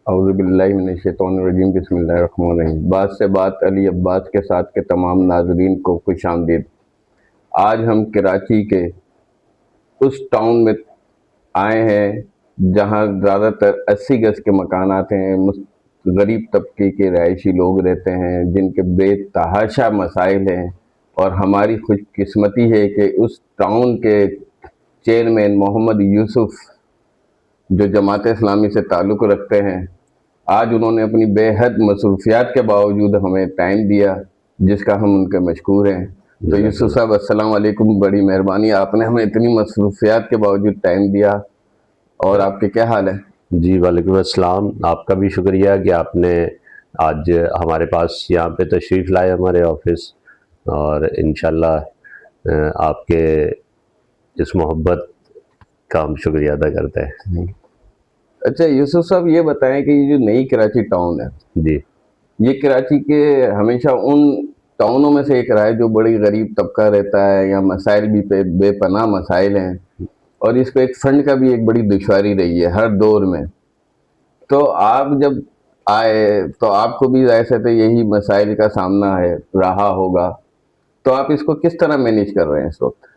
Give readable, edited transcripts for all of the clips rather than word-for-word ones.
اعوذ باللہ من الشیطان الرجیم، بسم اللہ الرحمن الرحیم۔ بات سے بات علی عباس کے ساتھ کے تمام ناظرین کو خوش آمدید۔ آج ہم کراچی کے اس ٹاؤن میں آئے ہیں جہاں زیادہ تر 80 گز کے مکانات ہیں، غریب طبقے کے رہائشی لوگ رہتے ہیں جن کے بے تحاشا مسائل ہیں، اور ہماری خوش قسمتی ہے کہ اس ٹاؤن کے چیئرمین محمد یوسف جو جماعت اسلامی سے تعلق رکھتے ہیں، آج انہوں نے اپنی بے حد مصروفیات کے باوجود ہمیں ٹائم دیا، جس کا ہم ان کے مشکور ہیں۔ تو یوسف صاحب السلام علیکم، بڑی مہربانی، آپ نے ہمیں اتنی مصروفیات کے باوجود ٹائم دیا، اور آپ کے کیا حال ہے؟ جی وعلیکم السلام، آپ کا بھی شکریہ کہ آپ نے آج ہمارے پاس یہاں پہ تشریف لائے ہمارے آفس، اور انشاءاللہ آپ کے اس محبت کا ہم شکریہ ادا کرتے ہیں۔ اچھا یوسف صاحب، یہ بتائیں کہ یہ جو نئی کراچی ٹاؤن ہے، جی یہ کراچی کے ہمیشہ ان ٹاؤنوں میں سے ایک رہا ہے جو بڑی غریب طبقہ رہتا ہے، یا مسائل بھی بے پناہ مسائل ہیں، اور اس پہ ایک فنڈ کا بھی ایک بڑی دشواری رہی ہے ہر دور میں۔ تو آپ جب آئے تو آپ کو بھی ایسے تو یہی مسائل کا سامنا ہے رہا ہوگا، تو آپ اس کو کس طرح مینیج کر رہے ہیں اس وقت؟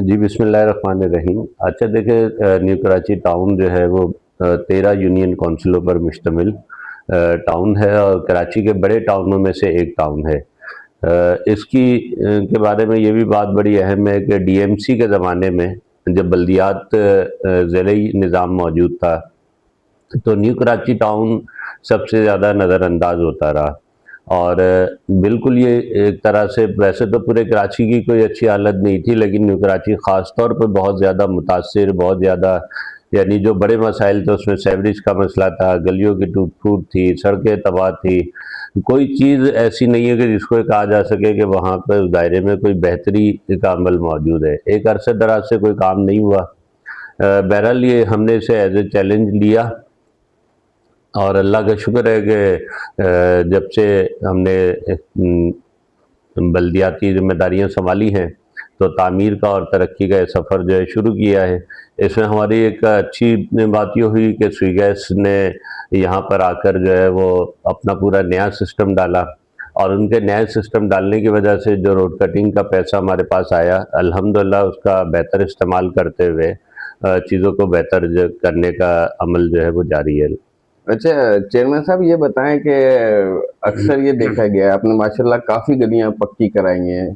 جی بسم اللہ الرحمن الرحیم۔ اچھا دیکھیں، نیو کراچی ٹاؤن جو ہے وہ 13 یونین کونسلوں پر مشتمل ٹاؤن ہے، اور کراچی کے بڑے ٹاؤنوں میں سے ایک ٹاؤن ہے۔ اس کے بارے میں یہ بھی بات بڑی اہم ہے کہ ڈی ایم سی کے زمانے میں جب بلدیات ذیلی نظام موجود تھا تو نیو کراچی ٹاؤن سب سے زیادہ نظر انداز ہوتا رہا، اور بالکل یہ ایک طرح سے، ویسے تو پورے کراچی کی کوئی اچھی حالت نہیں تھی، لیکن نیو کراچی خاص طور پر بہت زیادہ متاثر، بہت زیادہ، یعنی جو بڑے مسائل تھے اس میں سیوریج کا مسئلہ تھا، گلیوں کی ٹوٹ پھوٹ تھی، سڑکیں تباہ تھی، کوئی چیز ایسی نہیں ہے کہ جس کو کہا جا سکے کہ وہاں پہ اس دائرے میں کوئی بہتری کا عمل موجود ہے۔ ایک عرصے دراز سے کوئی کام نہیں ہوا۔ بہرحال یہ ہم نے اسے ایز اے چیلنج لیا، اور اللہ کا شکر ہے کہ جب سے ہم نے بلدیاتی ذمہ داریاں سنبھالی ہیں تو تعمیر کا اور ترقی کا یہ سفر جو ہے شروع کیا ہے۔ اس میں ہماری ایک اچھی بات یہ ہوئی کہ سوئی گیس نے یہاں پر آ کر جو ہے وہ اپنا پورا نیا سسٹم ڈالا، اور ان کے نئے سسٹم ڈالنے کی وجہ سے جو روڈ کٹنگ کا پیسہ ہمارے پاس آیا، الحمدللہ اس کا بہتر استعمال کرتے ہوئے چیزوں کو بہتر کرنے کا عمل جو ہے وہ جاری ہے۔ اچھا چیئرمین صاحب، یہ بتائیں کہ اکثر یہ دیکھا گیا ہے، آپ نے ماشاءاللہ کافی گلیاں پکی کرائی ہیں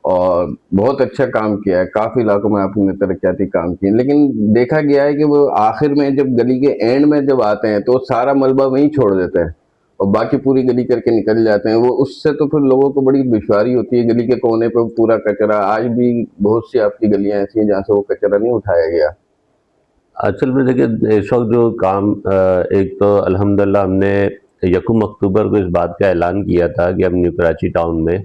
اور بہت اچھا کام کیا ہے، کافی علاقوں میں آپ نے ترقیاتی کام کیے ہیں، لیکن دیکھا گیا ہے کہ وہ آخر میں جب گلی کے اینڈ میں جب آتے ہیں تو سارا ملبہ وہیں چھوڑ دیتے ہیں اور باقی پوری گلی کر کے نکل جاتے ہیں۔ وہ اس سے تو پھر لوگوں کو بڑی دشواری ہوتی ہے، گلی کے کونے پہ پورا کچرا، آج بھی بہت سی آپ کی گلیاں ایسی ہیں جہاں سے وہ کچرا نہیں اٹھایا گیا۔ اصل میں دیکھیں، اس وقت جو کام، ایک تو الحمدللہ ہم نے 1 اکتوبر کو اس بات کا اعلان کیا تھا کہ ہم نیو کراچی ٹاؤن میں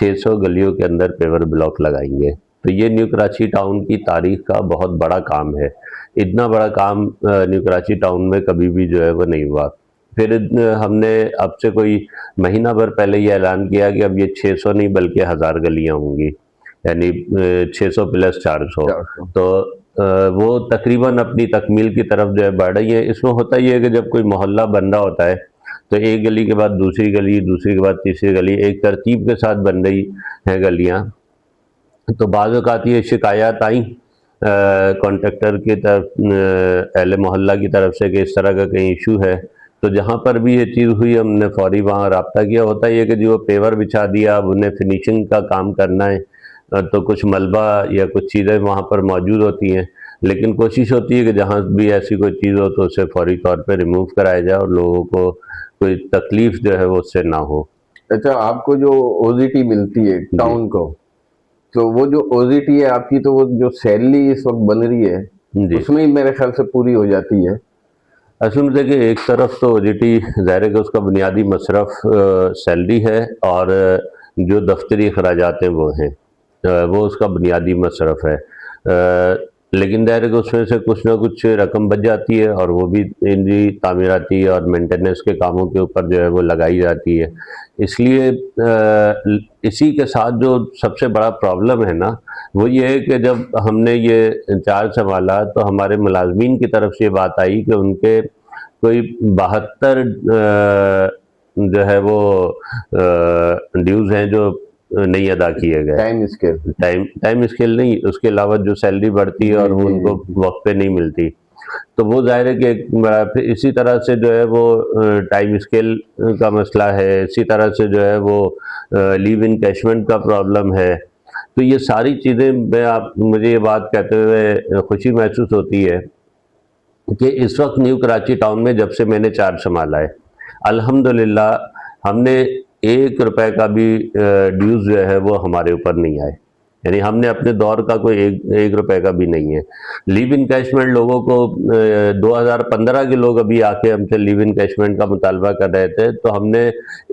600 گلیوں کے اندر پیور بلاک لگائیں گے۔ تو یہ نیو کراچی ٹاؤن کی تاریخ کا بہت بڑا کام ہے۔ اتنا بڑا کام نیو کراچی ٹاؤن میں کبھی بھی جو ہے وہ نہیں ہوا۔ پھر ہم نے اب سے کوئی مہینہ بھر پہلے یہ اعلان کیا کہ اب یہ 600 نہیں بلکہ 1000 گلیاں ہوں گی، یعنی 600 پلس 400۔ تو وہ تقریباً اپنی تکمیل کی طرف جو ہے بڑھ رہی ہے۔ اس میں ہوتا یہ ہے کہ جب کوئی محلہ بن رہا ہوتا ہے تو ایک گلی کے بعد دوسری گلی، دوسری کے بعد تیسری گلی، ایک ترتیب کے ساتھ بن رہی ہیں گلیاں۔ تو بعض اوقات یہ شکایات آئیں کانٹریکٹر کی طرف، اہل محلہ کی طرف سے، کہ اس طرح کا کہیں ایشو ہے۔ تو جہاں پر بھی یہ چیز ہوئی ہم نے فوری وہاں رابطہ کیا۔ ہوتا یہ کہ جو پیور بچھا دیا، اب انہیں فنیشنگ کا کام کرنا ہے، تو کچھ ملبہ یا کچھ چیزیں وہاں پر موجود ہوتی ہیں، لیکن کوشش ہوتی ہے کہ جہاں بھی ایسی کوئی چیز ہو تو اسے فوری طور پہ ریموو کرایا جائے اور لوگوں کو کوئی تکلیف جو ہے وہ اس سے نہ ہو۔ اچھا، آپ کو جو او زی ٹی ملتی ہے ٹاؤن کو، تو وہ جو او زی ٹی ہے آپ کی، تو وہ جو سیلری اس وقت بن رہی ہے اس میں ہی میرے خیال سے پوری ہو جاتی ہے۔ اصل میں دیکھیں، ایک طرف تو او جی ٹی ظاہر ہے کہ اس کا بنیادی مصرف سیلری ہے، اور جو دفتری اخراجات ہیں وہ ہیں، وہ اس کا بنیادی مصرف ہے۔ لیکن ظاہر ہے کہ اس میں سے کچھ نہ کچھ رقم بچ جاتی ہے، اور وہ بھی تعمیراتی اور مینٹیننس کے کاموں کے اوپر جو ہے وہ لگائی جاتی ہے۔ اس لیے اسی کے ساتھ جو سب سے بڑا پرابلم ہے نا، وہ یہ ہے کہ جب ہم نے یہ انچارج سنبھالا تو ہمارے ملازمین کی طرف سے یہ بات آئی کہ ان کے کوئی 72 جو ہے وہ ڈیوز ہیں جو نہیں ادا کیے گئے. ٹائم اسکیل ٹائم اسکیل نہیں, اس کے علاوہ جو سیلری بڑھتی ہے اور وہ ان کو وقت پہ نہیں ملتی, تو وہ ظاہر ہے کہ پھر اسی طرح سے جو ہے وہ ٹائم اسکیل کا مسئلہ ہے, اسی طرح سے جو ہے وہ لیو انکیشمنٹ کا پرابلم ہے. تو یہ ساری چیزیں مجھے یہ بات کہتے ہوئے خوشی محسوس ہوتی ہے کہ اس وقت نیو کراچی ٹاؤن میں جب سے میں نے چارج سنبھالا ہے, الحمدللہ ہم نے 1 روپے کا بھی ڈیوز جو ہے وہ ہمارے اوپر نہیں آئے. یعنی ہم نے اپنے دور کا کوئی 1 روپے کا بھی نہیں ہے. لیو انکیشمنٹ لوگوں کو 2015 کے لوگ ابھی آ کے ہم سے لیو انکیشمنٹ کا مطالبہ کر رہے تھے, تو ہم نے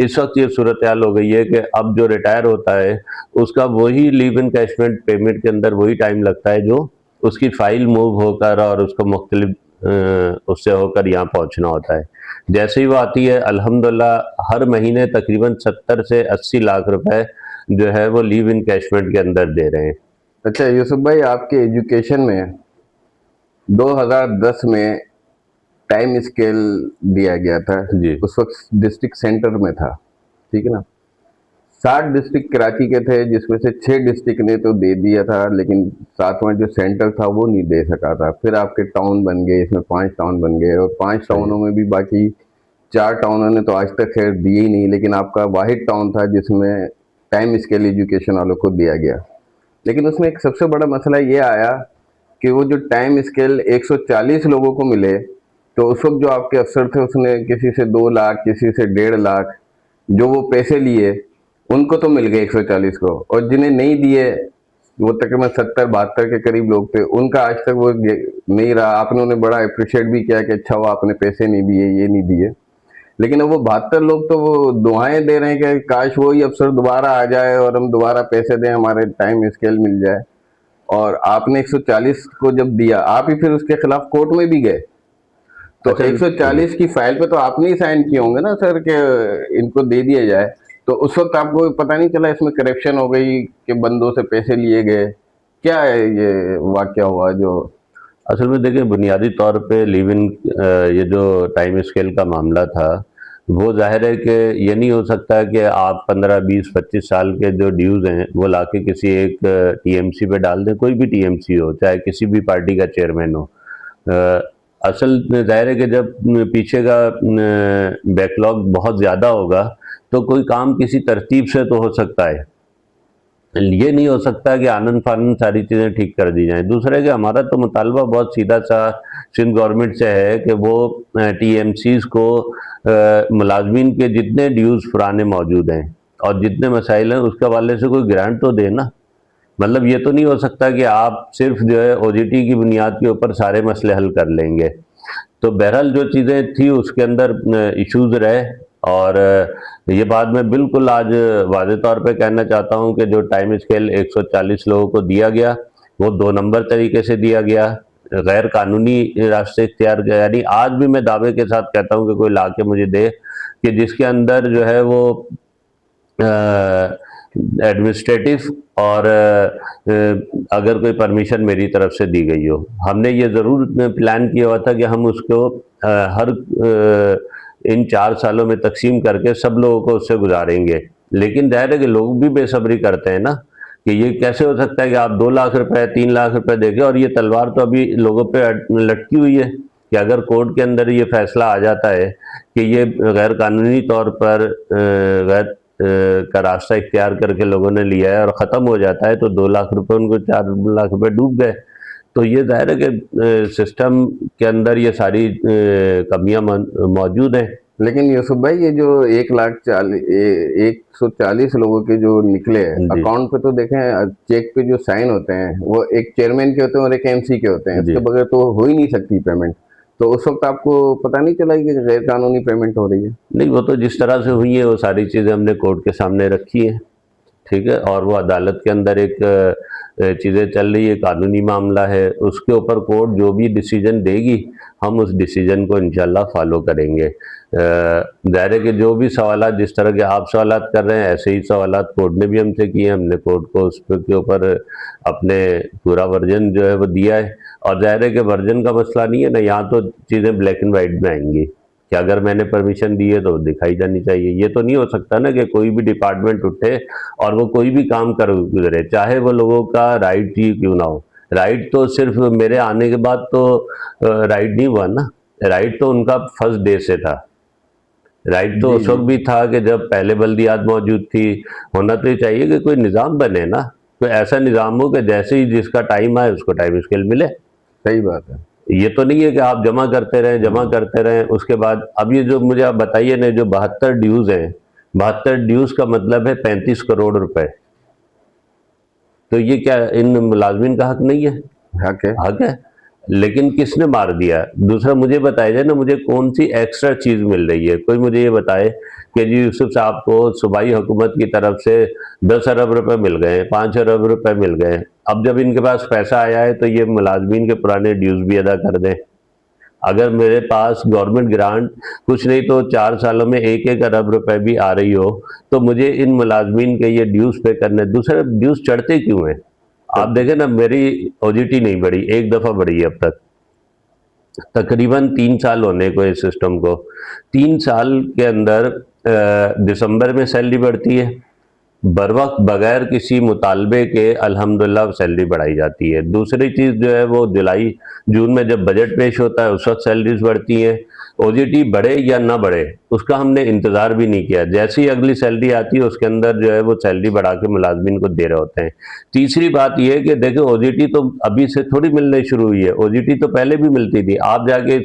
اس وقت یہ صورتحال ہو گئی ہے کہ اب جو ریٹائر ہوتا ہے اس کا وہی لیو انکیشمنٹ پیمنٹ کے اندر وہی ٹائم لگتا ہے جو اس کی فائل موو ہو کر اور اس کو مختلف اس سے ہو کر یہاں پہنچنا ہوتا ہے. جیسے ہی وہ آتی ہے الحمدللہ ہر مہینے تقریباً 70 سے 80 لاکھ روپے جو ہے وہ لیو انکیشمنٹ کے اندر دے رہے ہیں. اچھا یوسف بھائی, آپ کے ایجوکیشن میں 2010 میں ٹائم اسکیل دیا گیا تھا جی. اس وقت ڈسٹرکٹ سینٹر میں تھا, ٹھیک ہے نا. 60 ڈسٹرکٹ کراچی کے تھے جس میں سے 6 ڈسٹرکٹ نے تو دے دیا تھا, لیکن 7واں جو سینٹر تھا وہ نہیں دے سکا تھا. پھر آپ کے ٹاؤن بن گئے, اس میں 5 ٹاؤن بن گئے, اور 5 ٹاؤنوں میں بھی باقی 4 ٹاؤنوں نے تو آج تک خیر دیے ہی نہیں, لیکن آپ کا واحد ٹاؤن تھا جس میں ٹائم اسکیل ایجوکیشن والوں کو دیا گیا. لیکن اس میں ایک سب سے بڑا مسئلہ یہ آیا کہ وہ جو ٹائم اسکیل 140 لوگوں کو ملے, تو اس وقت جو آپ کے افسر تھے اس نے کسی سے 2 لاکھ کسی سے 1.5 لاکھ جو وہ پیسے لیے ان کو تو مل گئے 140 کو, اور جنہیں نہیں دیے وہ تقریباً 70-72 کے قریب لوگ تھے, ان کا آج تک وہ نہیں رہا. آپ نے انہیں بڑا اپریشیٹ بھی کیا کہ اچھا وہ آپ نے پیسے نہیں دیے, یہ نہیں دیے, لیکن اب وہ 72 لوگ تو وہ دعائیں دے رہے ہیں کہ کاش وہی افسر دوبارہ آ جائے اور ہم دوبارہ پیسے دیں, ہمارے ٹائم اسکیل مل جائے. اور آپ نے 140 کو جب دیا, آپ ہی پھر اس کے خلاف کورٹ میں بھی گئے, تو 140 کی فائل پہ تو آپ نے ہی سائن کیے ہوں گے نا سر کہ ان کو دے دیا جائے. تو اس وقت آپ کو پتہ نہیں چلا اس میں کرپشن ہو گئی کہ بندوں سے پیسے لیے گئے؟ کیا ہے یہ واقعہ ہوا جو اصل میں دیکھیں بنیادی طور پہ لیو ان یہ جو ٹائم اسکیل کا معاملہ تھا وہ ظاہر ہے کہ یہ نہیں ہو سکتا کہ آپ 15 20 25 سال کے جو ڈیوز ہیں وہ لا کے کسی ایک ٹی ایم سی پہ ڈال دیں, کوئی بھی ٹی ایم سی ہو, چاہے کسی بھی پارٹی کا چیئرمین ہو. اصل ظاہر ہے کہ جب پیچھے کا بیک لاگ بہت زیادہ ہوگا تو کوئی کام کسی ترتیب سے تو ہو سکتا ہے, یہ نہیں ہو سکتا کہ آنند فانند ساری چیزیں ٹھیک کر دی جائیں. دوسرے کہ ہمارا تو مطالبہ بہت سیدھا سا سندھ گورنمنٹ سے ہے کہ وہ ٹی ایم سیز کو ملازمین کے جتنے ڈیوز پرانے موجود ہیں اور جتنے مسائل ہیں اس کے حوالے سے کوئی گرانٹ تو دے نا. مطلب یہ تو نہیں ہو سکتا کہ آپ صرف جو ہے او جی ٹی کی بنیاد کے اوپر سارے مسئلے حل کر لیں گے. تو بہرحال جو چیزیں تھیں اس کے اندر ایشوز رہے, اور یہ بات میں بالکل آج واضح طور پہ کہنا چاہتا ہوں کہ جو ٹائم اسکیل 140 لوگوں کو دیا گیا وہ 2 نمبر طریقے سے دیا گیا, غیر قانونی راستے اختیار کیا. یعنی آج بھی میں دعوے کے ساتھ کہتا ہوں کہ کوئی لا کے مجھے دے کہ جس کے اندر جو ہے وہ ایڈمنسٹریٹو اور اگر کوئی پرمیشن میری طرف سے دی گئی ہو. ہم نے یہ ضرور پلان کیا ہوا تھا کہ ہم اس کو ہر ان 4 سالوں میں تقسیم کر کے سب لوگوں کو اس سے گزاریں گے, لیکن ظاہر ہے کہ لوگ بھی بے صبری کرتے ہیں نا کہ یہ کیسے ہو سکتا ہے کہ آپ 2 لاکھ روپے 3 لاکھ روپے دے کے, اور یہ تلوار تو ابھی لوگوں پہ لٹکی ہوئی ہے کہ اگر کورٹ کے اندر یہ فیصلہ آ جاتا ہے کہ یہ غیر قانونی طور پر غیر کا راستہ اختیار کر کے لوگوں نے لیا ہے اور ختم ہو جاتا ہے, تو 2 لاکھ روپے ان کو 4 لاکھ روپے ڈوب گئے. تو یہ ظاہر ہے کہ سسٹم کے اندر یہ ساری کمیاں موجود ہیں. لیکن یوسف بھائی یہ جو 140 لوگوں کے جو نکلے اکاؤنٹ پہ, تو دیکھیں چیک پہ جو سائن ہوتے ہیں وہ ایک چیئرمین کے ہوتے ہیں اور ایک ایم سی کے ہوتے ہیں, اس کے بغیر تو ہو ہی نہیں سکتی پیمنٹ. تو اس وقت آپ کو پتہ نہیں چلا کہ غیر قانونی پیمنٹ ہو رہی ہے؟ نہیں, وہ تو جس طرح سے ہوئی ہے وہ ساری چیزیں ہم نے کورٹ کے سامنے رکھی ہیں, ٹھیک ہے, اور وہ عدالت کے اندر ایک چیزیں چل رہی ہے, قانونی معاملہ ہے, اس کے اوپر کورٹ جو بھی ڈیسیجن دے گی ہم اس ڈیسیجن کو انشاءاللہ فالو کریں گے. ظاہر ہے کہ جو بھی سوالات جس طرح کے آپ سوالات کر رہے ہیں ایسے ہی سوالات کورٹ نے بھی ہم سے کیے ہیں, ہم نے کورٹ کو اس کے اوپر اپنے پورا ورژن جو ہے وہ دیا ہے. اور ظاہر ہے کہ ورژن کا مسئلہ نہیں ہے نا, یہاں تو چیزیں بلیک اینڈ وائٹ میں آئیں گی. کہ اگر میں نے پرمیشن دی ہے تو دکھائی جانی چاہیے. یہ تو نہیں ہو سکتا نا کہ کوئی بھی ڈپارٹمنٹ اٹھے اور وہ کوئی بھی کام کر گزرے, چاہے وہ لوگوں کا رائٹ ہی کیوں نہ ہو. رائٹ تو صرف میرے آنے کے بعد تو رائٹ نہیں ہوا نا, رائٹ تو ان کا فرسٹ ڈے سے تھا. رائٹ تو اس وقت بھی تھا کہ جب پہلے بلدیات موجود تھی. ہونا تو یہ چاہیے کہ کوئی نظام بنے نا, کوئی ایسا نظام ہو کہ جیسے ہی جس کا ٹائم آئے اس کو ٹائم اسکیل ملے. صحیح بات ہے. یہ تو نہیں ہے کہ آپ جمع کرتے رہیں اس کے بعد. اب یہ جو مجھے آپ بتائیے نا, جو 72 ڈیوز ہیں, 72 ڈیوز کا مطلب ہے 35 کروڑ روپے. تو یہ کیا ان ملازمین کا حق نہیں ہے؟ حق ہے, لیکن کس نے مار دیا؟ دوسرا مجھے بتایا جائے نا, مجھے کون سی ایکسٹرا چیز مل رہی ہے؟ کوئی مجھے یہ بتائے کہ جی یوسف صاحب کو صوبائی حکومت کی طرف سے 10 ارب روپے مل گئے, 5 ارب روپے مل گئے. اب جب ان کے پاس پیسہ آیا ہے تو یہ ملازمین کے پرانے ڈیوز بھی ادا کر دیں. اگر میرے پاس گورنمنٹ گرانٹ کچھ نہیں تو 4 سالوں میں 1 ارب روپے بھی آ رہی ہو تو مجھے ان ملازمین کے یہ ڈیوز پے کرنے. دوسرے ڈیوز چڑھتے کیوں ہیں؟ آپ دیکھیں نا, میری او جی ٹی نہیں بڑھی, ایک دفعہ بڑھی ہے اب تک. تقریباً 3 سال ہونے کو اس سسٹم کو. 3 سال کے اندر دسمبر میں سیلری بڑھتی ہے بر وقت, بغیر کسی مطالبے کے الحمدللہ سیلری بڑھائی جاتی ہے. دوسری چیز جو ہے وہ جولائی جون میں جب بجٹ پیش ہوتا ہے اس وقت سیلریز بڑھتی ہیں. او جی ٹی بڑھے یا نہ بڑھے اس کا ہم نے انتظار بھی نہیں کیا, جیسی اگلی سیلری آتی ہے اس کے اندر جو ہے وہ سیلری بڑھا کے ملازمین کو دے رہے ہوتے ہیں. تیسری بات یہ ہے کہ دیکھیں او جی ٹی تو ابھی سے تھوڑی ملنے شروع ہوئی ہے, او جی ٹی تو پہلے بھی ملتی تھی. آپ جا کے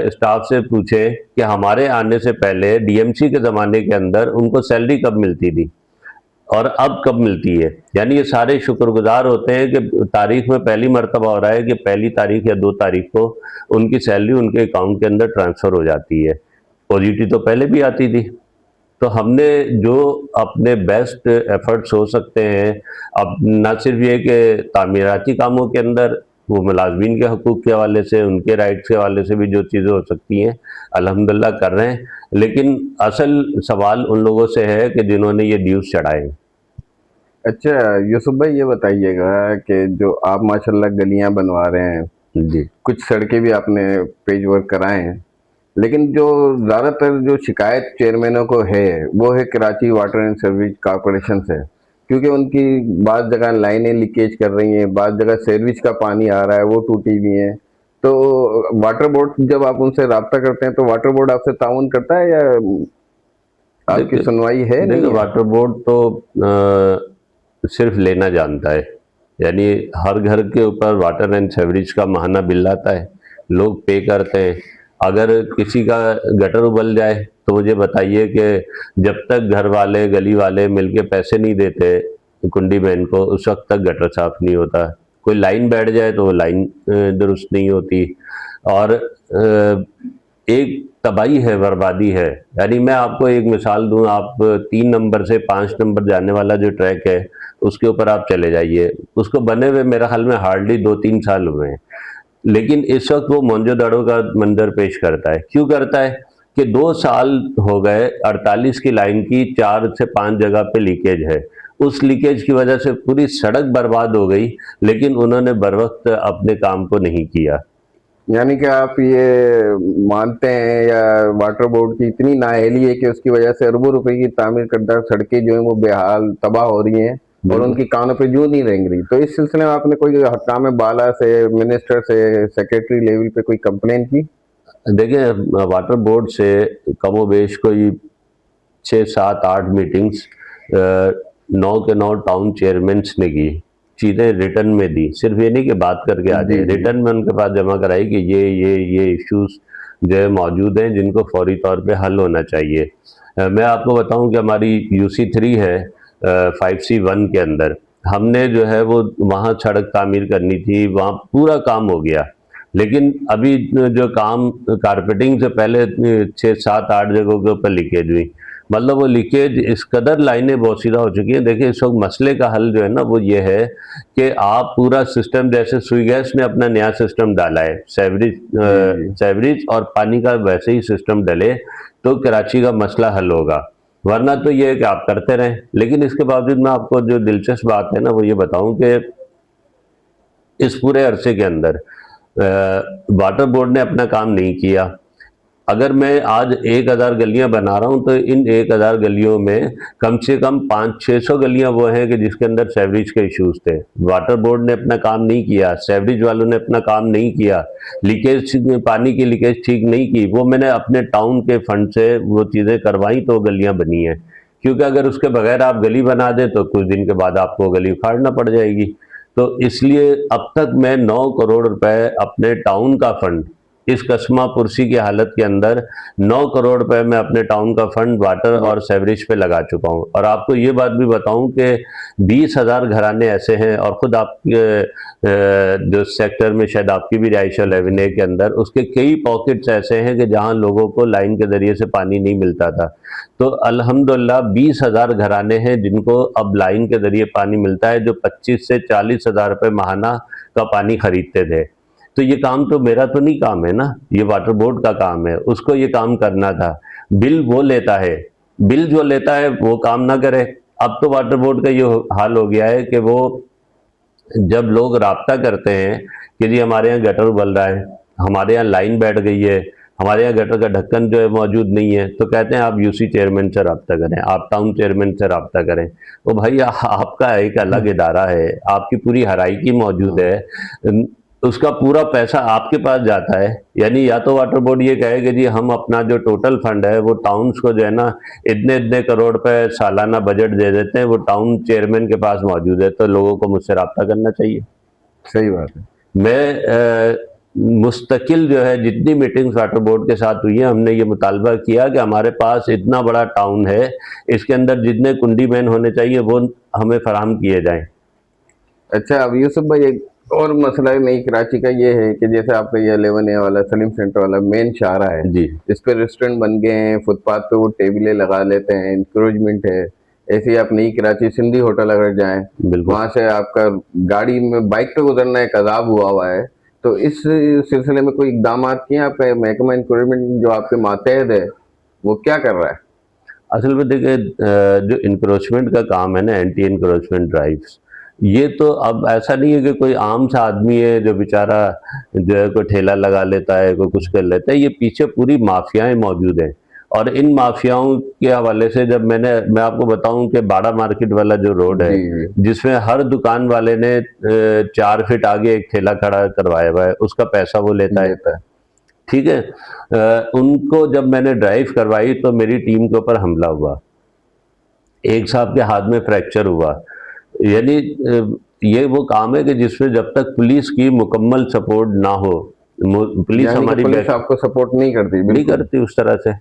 اسٹاف سے پوچھیں کہ ہمارے آنے سے پہلے ڈی ایم سی کے زمانے کے اندر ان کو سیلری کب ملتی تھی اور اب کب ملتی ہے. یعنی یہ سارے شکر گزار ہوتے ہیں کہ تاریخ میں پہلی مرتبہ ہو رہا ہے کہ پہلی تاریخ یا 2 تاریخ کو ان کی سیلری ان کے اکاؤنٹ کے اندر ٹرانسفر ہو جاتی ہے. او جی ٹی تو پہلے بھی آتی تھی. تو ہم نے جو اپنے بیسٹ ایفرٹس ہو سکتے ہیں, اب نہ صرف یہ کہ تعمیراتی کاموں کے اندر وہ ملازمین کے حقوق کے حوالے سے, ان کے رائٹس کے حوالے سے بھی جو چیزیں ہو سکتی ہیں الحمدللہ کر رہے ہیں. لیکن اصل سوال ان لوگوں سے ہے کہ جنہوں نے یہ ڈیوز چڑھائے. اچھا یوسف بھائی, یہ بتائیے گا کہ جو آپ ماشاءاللہ گلیاں بنوا رہے ہیں, جی, کچھ سڑکیں بھی آپ نے پیج ورک کرائے ہیں, لیکن جو زیادہ تر جو شکایت چیئرمینوں کو ہے وہ ہے Karachi water and sewerage corporation سے, کیونکہ ان کی بعض جگہ لائنیں لیکیج کر رہی ہیں, بعض جگہ سیوریج کا پانی آ رہا ہے وہ ٹوٹی ہوئی ہیں. تو واٹر بورڈ جب آپ ان سے رابطہ کرتے ہیں تو واٹر بورڈ آپ سے تعاون کرتا ہے یا آپ کی سنوائی ہے؟ نہیں, واٹر بورڈ تو صرف لینا جانتا ہے. یعنی ہر گھر کے اوپر واٹر اینڈ سیوریج کا ماہانہ بل آتا ہے, لوگ پے کرتے ہیں. اگر کسی کا گٹر ابل جائے تو مجھے بتائیے کہ جب تک گھر والے گلی والے مل کے پیسے نہیں دیتے کنڈی مین کو, اس وقت تک گٹر صاف نہیں ہوتا. کوئی لائن بیٹھ جائے تو وہ لائن درست نہیں ہوتی. اور ایک تباہی ہے, بربادی ہے. یعنی میں آپ کو ایک مثال دوں, آپ 3 نمبر سے 5 نمبر جانے والا جو ٹریک ہے اس کے اوپر آپ چلے جائیے, اس کو بنے ہوئے میرا خیال میں ہارڈلی 2-3 سال ہوئے ہیں, لیکن اس وقت وہ مونجو دڑو کا منظر پیش کرتا ہے. کیوں کرتا ہے کہ 2 سال ہو گئے 48 کی لائن کی 4 سے 5 جگہ پہ لیکیج ہے. اس لیکیج کی وجہ سے پوری سڑک برباد ہو گئی, لیکن انہوں نے بر وقت اپنے کام کو نہیں کیا. یعنی کہ آپ یہ مانتے ہیں یا واٹر بورڈ کی اتنی نااہلی ہے کہ اس کی وجہ سے اربوں روپے کی تعمیر کردہ سڑکیں جو ہیں وہ بحال تباہ ہو رہی ہیں اور ان کی کانوں پہ جو نہیں رنگ رہی. تو اس سلسلے میں آپ نے کوئی حکام بالا سے, منسٹر سے, سیکریٹری لیول پہ کوئی کمپلین کی؟ دیکھیں واٹر بورڈ سے کم و بیش کوئی 6-7-8 میٹنگز 9 کے 9 ٹاؤن چیئرمینس نے کی, چیزیں ریٹرن میں دی. صرف یہ نہیں کہ بات کر کے آ جائے, ریٹرن میں ان کے پاس جمع کرائی کہ یہ ایشوز جو ہے موجود ہیں جن کو فوری طور پہ حل ہونا چاہیے. میں آپ کو بتاؤں کہ ہماری UC3 ہے 5C1 کے اندر, ہم نے جو ہے وہ وہاں سڑک تعمیر کرنی تھی, وہاں پورا کام ہو گیا. لیکن ابھی جو کام کارپیٹنگ سے پہلے 6-7-8 جگہوں کے اوپر لیکیج ہوئی, مطلب وہ لیکیج اس قدر لائنیں بوسیدہ ہو چکی ہیں. دیکھیں اس وقت مسئلے کا حل جو ہے نا وہ یہ ہے کہ آپ پورا سسٹم, جیسے سوئی گیس نے اپنا نیا سسٹم ڈالا ہے, سیوریج اور پانی کا ویسے ہی سسٹم ڈلے تو کراچی کا مسئلہ حل ہوگا. ورنہ تو یہ ہے کہ آپ کرتے رہیں. لیکن اس کے باوجود میں آپ کو جو دلچسپ بات ہے نا وہ یہ بتاؤں کہ اس پورے عرصے کے اندر واٹر بورڈ نے اپنا کام نہیں کیا. اگر میں آج 1000 گلیاں بنا رہا ہوں تو ان 1000 گلیوں میں کم سے کم 500-600 گلیاں وہ ہیں کہ جس کے اندر سیوریج کے ایشوز تھے. واٹر بورڈ نے اپنا کام نہیں کیا, سیوریج والوں نے اپنا کام نہیں کیا, لیکیج پانی کی لیکیج ٹھیک نہیں کی, وہ میں نے اپنے ٹاؤن کے فنڈ سے وہ چیزیں کروائیں تو وہ گلیاں بنی ہیں. کیونکہ اگر اس کے بغیر آپ گلی بنا دیں تو کچھ دن کے بعد آپ کو گلی اکھاڑنا پڑ جائے گی. تو اس لیے اب تک میں 9 کروڑ روپے اپنے ٹاؤن کا فنڈ, اس قسمہ پرسی کی حالت کے اندر 9 کروڑ روپے میں اپنے ٹاؤن کا فنڈ واٹر اور سیوریج پہ لگا چکا ہوں. اور آپ کو یہ بات بھی بتاؤں کہ 20,000 گھرانے ایسے ہیں, اور خود آپ جو سیکٹر میں شاید آپ کی بھی رہائش ہے 11A کے اندر, اس کے کئی پاکٹس ایسے ہیں کہ جہاں لوگوں کو لائن کے ذریعے سے پانی نہیں ملتا تھا. تو الحمدللہ 20,000 گھرانے ہیں جن کو اب لائن کے ذریعے پانی ملتا ہے, جو 25 سے 40,000 روپے ماہانہ کا پانی خریدتے تھے. تو یہ کام تو میرا تو نہیں کام ہے نا, یہ واٹر بورڈ کا کام ہے, اس کو یہ کام کرنا تھا. بل وہ لیتا ہے, بل جو لیتا ہے وہ کام نہ کرے. اب تو واٹر بورڈ کا یہ حال ہو گیا ہے کہ وہ جب لوگ رابطہ کرتے ہیں کہ جی ہمارے یہاں گٹر ابل رہا ہے, ہمارے یہاں لائن بیٹھ گئی ہے, ہمارے یہاں گٹر کا ڈھکن جو ہے موجود نہیں ہے, تو کہتے ہیں آپ UC چیئرمین سے رابطہ کریں, آپ ٹاؤن چیئرمین سے رابطہ کریں. وہ بھائی آپ کا ایک الگ ادارہ ہے, آپ کی پوری ہرائکی موجود ہے, اس کا پورا پیسہ آپ کے پاس جاتا ہے. یعنی یا تو واٹر بورڈ یہ کہے کہ جی ہم اپنا جو ٹوٹل فنڈ ہے وہ ٹاؤنز کو جو ہے نا اتنے کروڑ روپے سالانہ بجٹ دے دیتے ہیں, وہ ٹاؤن چیئرمین کے پاس موجود ہے, تو لوگوں کو مجھ سے رابطہ کرنا چاہیے. صحیح بات ہے. میں مستقل جو ہے جتنی میٹنگز واٹر بورڈ کے ساتھ ہوئی ہیں, ہم نے یہ مطالبہ کیا کہ ہمارے پاس اتنا بڑا ٹاؤن ہے, اس کے اندر جتنے کنڈی مین ہونے چاہیے وہ ہمیں فراہم کیے جائیں. اچھا, اب یوسف بھائی ایک اور مسئلہ نئی کراچی کا یہ ہے کہ جیسے آپ کا یہ 11A والا سلیم سینٹر والا مین شاہراہ ہے, جی اس پہ ریسٹورینٹ بن گئے ہیں, فٹ پاتھ پہ وہ ٹیبلیں لگا لیتے ہیں, انکروچمنٹ ہے. ایسے ہی آپ نئی کراچی سندھی ہوٹل اگر جائیں, بالکل. وہاں سے آپ کا گاڑی میں بائک پہ گزرنا ایک عذاب ہوا ہے. تو اس سلسلے میں کوئی اقدامات کیے آپ کا محکمہ انکروچمنٹ جو آپ کے ماتحت ہے وہ کیا کر رہا ہے؟ اصل میں دیکھیں جو انکروچمنٹ کا کام ہے نا, اینٹی انکروچمنٹ ڈرائیوز, یہ تو اب ایسا نہیں ہے کہ کوئی عام سا آدمی ہے جو بیچارہ جو ہے کوئی ٹھیلا لگا لیتا ہے, کوئی کچھ کر لیتا ہے. یہ پیچھے پوری مافیائیں موجود ہیں, اور ان مافیاؤں کے حوالے سے جب میں آپ کو بتاؤں کہ باڑا مارکیٹ والا جو روڈ ہے, جس میں ہر دکان والے نے 4 فٹ آگے ایک ٹھیلا کھڑا کروایا ہوا ہے, اس کا پیسہ وہ لیتا ہے. ٹھیک ہے, ان کو جب میں نے ڈرائیو کروائی تو میری ٹیم کے اوپر حملہ ہوا, ایک صاحب کے ہاتھ میں فریکچر ہوا. یعنی یہ وہ کام ہے کہ جس میں جب تک پولیس کی مکمل سپورٹ نہ ہو, پولیس یعنی ہماری پولیس آپ کو سپورٹ نہیں کرتی؟ نہیں کرتی اس طرح سے.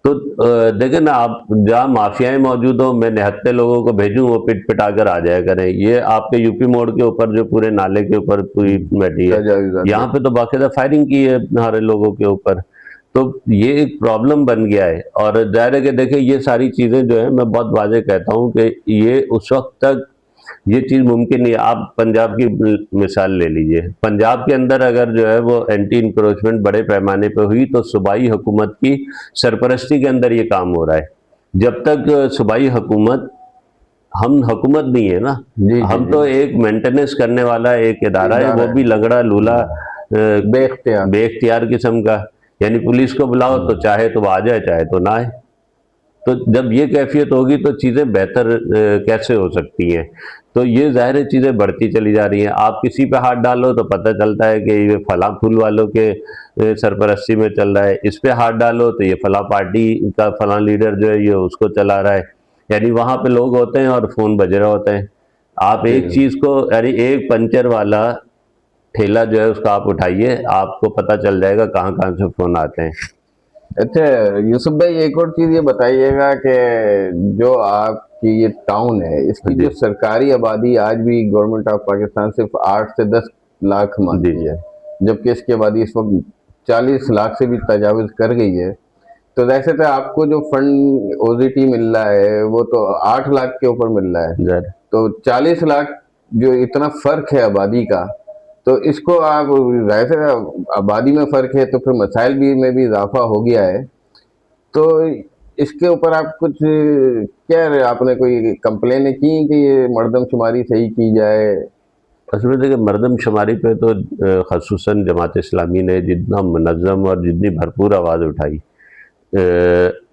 تو دیکھیں نا, آپ جہاں مافیائیں موجود ہوں, میں نہتے لوگوں کو بھیجوں وہ پٹ پٹا کر آ جایا کریں. یہ آپ کے UP موڑ کے اوپر جو پورے نالے کے اوپر پوری بیٹھی ہے, یہاں پہ تو باقاعدہ فائرنگ کی ہے ہمارے لوگوں کے اوپر. تو یہ ایک پرابلم بن گیا ہے. اور ظاہر ہے کہ دیکھیں یہ ساری چیزیں جو ہیں, میں بہت واضح کہتا ہوں کہ یہ اس وقت تک یہ چیز ممکن نہیں ہے. آپ پنجاب کی مثال لے لیجئے, پنجاب کے اندر اگر جو ہے وہ اینٹی انکروچمنٹ بڑے پیمانے پہ ہوئی تو صوبائی حکومت کی سرپرستی کے اندر یہ کام ہو رہا ہے. جب تک صوبائی حکومت, ہم حکومت نہیں ہے نا, ہم تو ایک مینٹیننس کرنے والا ایک ادارہ ہے, وہ بھی لنگڑا لولا بے اختیار قسم کا. یعنی پولیس کو بلاؤ تو چاہے تو وہ آ جائے, چاہے تو نہ آئے. تو جب یہ کیفیت ہوگی تو چیزیں بہتر کیسے ہو سکتی ہیں؟ تو یہ ظاہر چیزیں بڑھتی چلی جا رہی ہیں. آپ کسی پہ ہاتھ ڈالو تو پتہ چلتا ہے کہ یہ فلاں پھول والوں کے سرپرستی میں چل رہا ہے, اس پہ ہاتھ ڈالو تو یہ فلاں پارٹی کا فلاں لیڈر جو ہے یہ اس کو چلا رہا ہے. یعنی وہاں پہ لوگ ہوتے ہیں اور فون بج رہے ہوتے ہیں. آپ ایک چیز کو, یعنی ایک پنچر والا ٹھیلا جو ہے اس کا آپ اٹھائیے, آپ کو پتہ چل جائے گا کہاں کہاں سے فون آتے ہیں. اچھا یوسف بھائی, ایک اور چیز یہ بتائیے گا کہ جو آپ کی یہ ٹاؤن ہے, اس کی جو سرکاری آبادی آج بھی گورنمنٹ آف پاکستان صرف 8 سے 10 لاکھ مانتی ہے, جبکہ اس کی آبادی اس وقت 40 لاکھ سے بھی تجاوز کر گئی ہے. تو ویسے تو آپ کو جو فنڈ OZT مل رہا ہے وہ تو 8 لاکھ کے اوپر مل رہا ہے, تو 40 لاکھ جو اتنا فرق ہے آبادی کا, تو اس کو آپ ویسے آبادی میں فرق ہے تو پھر مسائل بھی میں بھی اضافہ ہو گیا ہے. تو اس کے اوپر آپ کچھ کیا, آپ نے کوئی کمپلینیں کی کہ یہ مردم شماری صحیح کی جائے؟ اصل میں دیکھیں مردم شماری پہ تو خصوصاً جماعت اسلامی نے جتنا منظم اور جتنی بھرپور آواز اٹھائی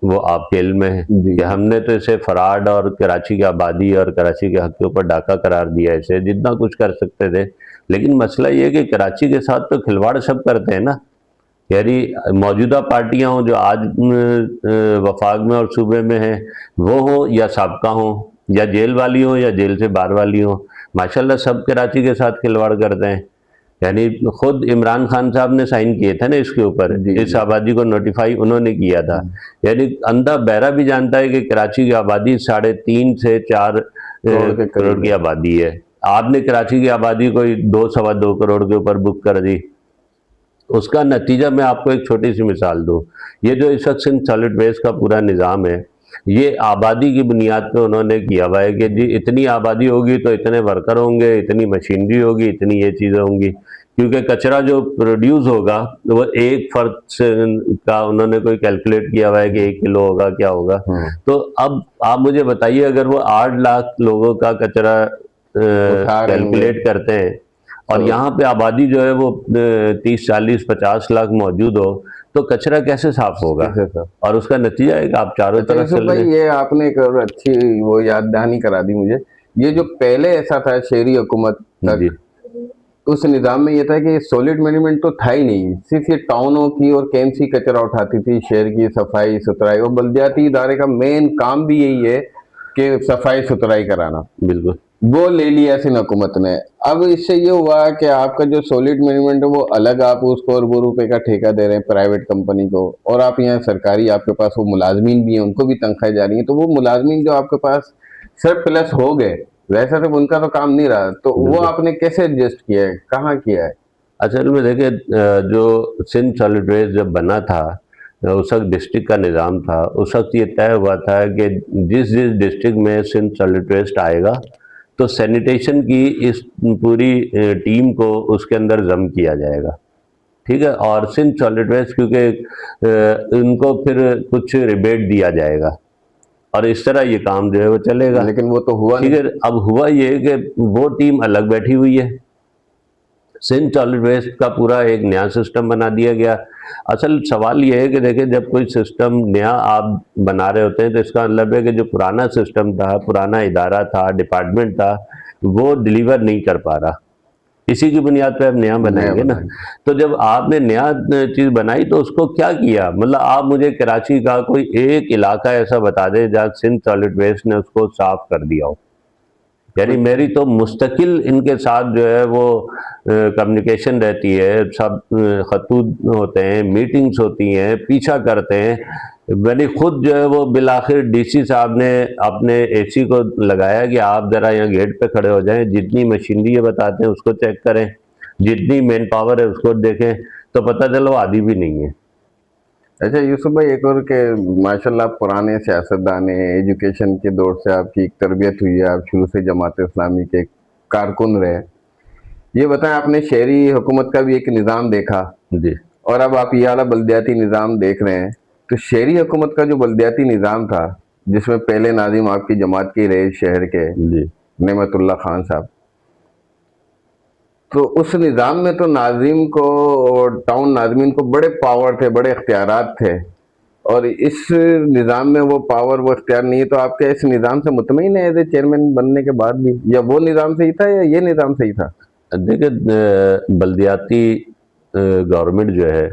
وہ آپ کے علم میں ہے کہ ہم نے تو اسے فراڈ اور کراچی کی آبادی اور کراچی کے حق کے اوپر ڈاکہ قرار دیا اسے، جتنا کچھ کر سکتے تھے. لیکن مسئلہ یہ کہ کراچی کے ساتھ تو کھلواڑ سب کرتے ہیں نا، یعنی موجودہ پارٹیاں ہوں جو آج وفاق میں اور صوبے میں ہیں وہ ہوں یا سابقہ ہوں یا جیل والی ہوں یا جیل سے باہر والی ہوں، ماشاءاللہ سب کراچی کے ساتھ کھلواڑ کرتے ہیں. یعنی خود عمران خان صاحب نے سائن کیے تھے نا اس کے اوپر، اس آبادی کو نوٹیفائی انہوں نے کیا تھا. یعنی اندھا بہرا بھی جانتا ہے کہ کراچی کی آبادی 3.5 سے 4 کروڑ کی آبادی ہے. آپ نے کراچی کی آبادی کو 2.25 کروڑ کے اوپر بک کر دی. اس کا نتیجہ میں آپ کو ایک چھوٹی سی مثال دوں، یہ جو اس وقت سندھ سالڈ ویسٹ کا پورا نظام ہے یہ آبادی کی بنیاد پہ انہوں نے کیا ہوا ہے کہ جی اتنی آبادی ہوگی تو اتنے ورکر ہوں گے، اتنی مشینری ہوگی، اتنی یہ چیزیں ہوں گی، کیونکہ کچرا جو پروڈیوس ہوگا وہ ایک فرد سے کا انہوں نے کوئی کیلکولیٹ کیا ہوا ہے کہ 1 کلو ہوگا کیا ہوگا. تو اب آپ مجھے بتائیے اگر وہ 8 لاکھ لوگوں کا کچرا کیلکولیٹ کرتے ہیں اور یہاں پہ آبادی جو ہے وہ 30 40 50 لاکھ موجود ہو تو کچرا کیسے صاف ہوگا؟ اور اس کا نتیجہ ہے کہ آپ چاروں طرف چل رہے ہیں. یہ آپ نے ایک اچھی وہ یاد دہانی کرا دی مجھے. یہ جو پہلے ایسا تھا شہری حکومت تک، اس نظام میں یہ تھا کہ سولڈ مینجمنٹ تو تھا ہی نہیں، صرف یہ ٹاؤنوں کی اور KMC کچرا اٹھاتی تھی، شہر کی صفائی ستھرائی، اور بلدیاتی ادارے کا مین کام بھی یہی ہے کہ صفائی ستھرائی کرانا. بالکل وہ لے لیا سندھ حکومت نے. اب اس سے یہ ہوا کہ آپ کا جو سولڈ مینجمنٹ ہے وہ الگ، آپ اس کو اربوں روپے کا ٹھیکہ دے رہے ہیں پرائیویٹ کمپنی کو، اور آپ یہاں سرکاری آپ کے پاس وہ ملازمین بھی ہیں، ان کو بھی تنخواہیں جا رہی ہیں. تو وہ ملازمین جو آپ کے پاس سرپلس ہو گئے، ویسا تو ان کا تو کام نہیں رہا، تو وہ آپ نے کیسے ایڈجسٹ کیا ہے، کہاں کیا ہے؟ اصل میں دیکھیں جو سندھ سالڈ ویسٹ جب بنا تھا اس وقت ڈسٹرکٹ کا نظام تھا، اس وقت یہ طے ہوا تھا کہ جس ڈسٹرکٹ میں سندھ سالڈ ویسٹ آئے گا تو سینیٹیشن کی اس پوری ٹیم کو اس کے اندر ضم کیا جائے گا، ٹھیک ہے. اور سندھ سالڈ ویسٹ کیونکہ ان کو پھر کچھ ریبیٹ دیا جائے گا اور اس طرح یہ کام جو ہے وہ چلے گا. لیکن وہ تو ہوا ٹھیک ہے. اب ہوا یہ کہ وہ ٹیم الگ بیٹھی ہوئی ہے، سندھ سالڈ ویسٹ کا پورا ایک نیا سسٹم بنا دیا گیا. اصل سوال یہ ہے کہ دیکھیں جب کوئی سسٹم نیا آپ بنا رہے ہوتے ہیں تو اس کا مطلب ہے کہ جو پرانا سسٹم تھا، پرانا ادارہ تھا، ڈپارٹمنٹ تھا، وہ ڈیلیور نہیں کر پا رہا. اسی کی بنیاد پہ آپ نیا بنائیں گے نا. تو جب آپ نے نیا چیز بنائی تو اس کو کیا کیا؟ مطلب آپ مجھے کراچی کا کوئی ایک علاقہ ایسا بتا دیں جہاں سندھ سالڈ ویسٹ نے اس کو صاف کر دیا ہو. یعنی میری تو مستقل ان کے ساتھ جو ہے وہ کمیونیکیشن رہتی ہے، سب خطوط ہوتے ہیں، میٹنگز ہوتی ہیں، پیچھا کرتے ہیں. میں نے خود جو ہے وہ بالآخر DC صاحب نے اپنے AC کو لگایا کہ آپ ذرا یہاں گیٹ پہ کھڑے ہو جائیں، جتنی مشینری یہ بتاتے ہیں اس کو چیک کریں، جتنی مین پاور ہے اس کو دیکھیں، تو پتہ چلو آدھی بھی نہیں ہے. اچھا یوسف بھائی، ایک اور کہ ماشاءاللہ پرانے سیاستدان ہیں، ایجوکیشن کے دور سے آپ کی ایک تربیت ہوئی ہے، آپ شروع سے جماعت اسلامی کے کارکن رہے. یہ بتائیں آپ نے شہری حکومت کا بھی ایک نظام دیکھا جی، اور اب آپ یہ اعلیٰ بلدیاتی نظام دیکھ رہے ہیں. تو شہری حکومت کا جو بلدیاتی نظام تھا جس میں پہلے ناظم آپ کی جماعت کے رئیس شہر کے جی، نعمت اللہ خان صاحب، تو اس نظام میں تو ناظم کو اور ٹاؤن ناظمین کو بڑے پاور تھے، بڑے اختیارات تھے، اور اس نظام میں وہ پاور وہ اختیار نہیں ہے. تو آپ کیا اس نظام سے مطمئن ہیں ایز اے چیئرمین بننے کے بعد بھی، یا وہ نظام صحیح تھا یا یہ نظام صحیح تھا؟ دیکھیں بلدیاتی گورنمنٹ جو ہے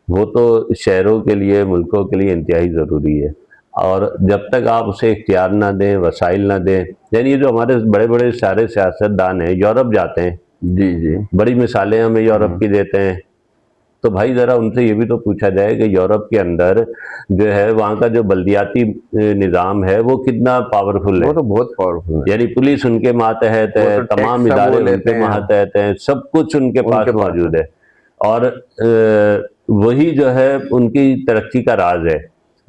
وہ تو شہروں کے لیے، ملکوں کے لیے انتہائی ضروری ہے. اور جب تک آپ اسے اختیار نہ دیں، وسائل نہ دیں، یعنی یہ جو ہمارے بڑے بڑے سارے سیاستدان ہیں یورپ جاتے ہیں، جی جی، بڑی مثالیں ہمیں یورپ کی دیتے ہیں، تو بھائی ذرا ان سے یہ بھی تو پوچھا جائے کہ یورپ کے اندر جو ہے وہاں کا جو بلدیاتی نظام ہے وہ کتنا پاورفل ہے. وہ تو بہت پاورفل ہے. یعنی پولیس ان کے ماتحت ہے، تمام ادارے ان کے ماتحت ہیں، سب کچھ ان کے پاس موجود ہے، اور وہی جو ہے ان کی ترقی کا راز ہے.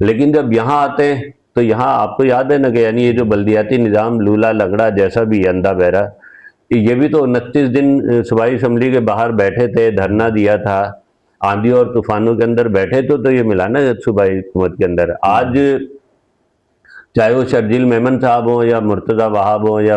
لیکن جب یہاں آتے ہیں تو یہاں آپ کو یاد ہے نا کہ یعنی یہ جو بلدیاتی نظام لولا لنگڑا جیسا بھی ہے، اندھا بہرا، یہ بھی تو 29 دن صوبائی اسمبلی کے باہر بیٹھے تھے، دھرنا دیا تھا، آندھی اور طوفانوں کے اندر بیٹھے تو یہ ملا نا صوبائی حکومت کے اندر. آج چاہے وہ شرجیل میمن صاحب ہوں یا مرتضی وہاب ہوں یا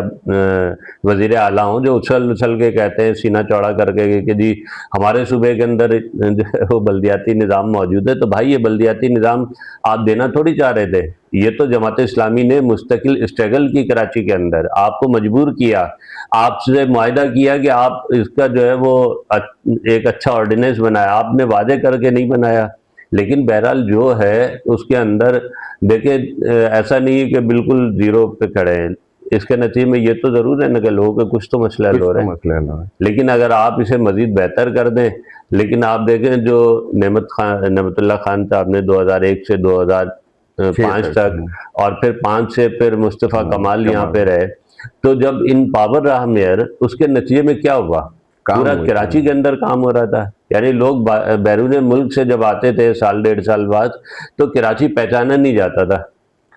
وزیر اعلیٰ ہوں، جو اچھل کے کہتے ہیں سینہ چوڑا کر کے کہ جی ہمارے صوبے کے اندر جو ہے وہ بلدیاتی نظام موجود ہے۔ تو بھائی یہ بلدیاتی نظام آپ دینا تھوڑی چاہ رہے تھے، یہ تو جماعت اسلامی نے مستقل اسٹرگل کی کراچی کے اندر، آپ کو مجبور کیا، آپ سے معاہدہ کیا کہ آپ اس کا جو ہے وہ ایک اچھا آرڈیننس بنایا، آپ نے وعدے کر کے نہیں بنایا۔ لیکن بہرحال جو ہے اس کے اندر دیکھیں ایسا نہیں ہے کہ بالکل زیرو پہ کھڑے ہیں، اس کے نتیجے میں یہ تو ضرور ہے نا کہ لوگوں کے کچھ تو مسئلہ حل ہو رہے ہیں، لیکن اگر آپ اسے مزید بہتر کر دیں۔ لیکن آپ دیکھیں جو نعمت اللہ خان صاحب نے 2001 سے 2005 تک اور پھر 5 سے پھر مصطفیٰ کمال یہاں پہ رہے، تو جب ان پاور رہا میئر، اس کے نتیجے میں کیا ہوا؟ پورا کراچی کے اندر کام ہو رہا تھا، یعنی لوگ بیرون ملک سے جب آتے تھے سال ڈیڑھ سال بعد تو کراچی پہچانا نہیں جاتا تھا۔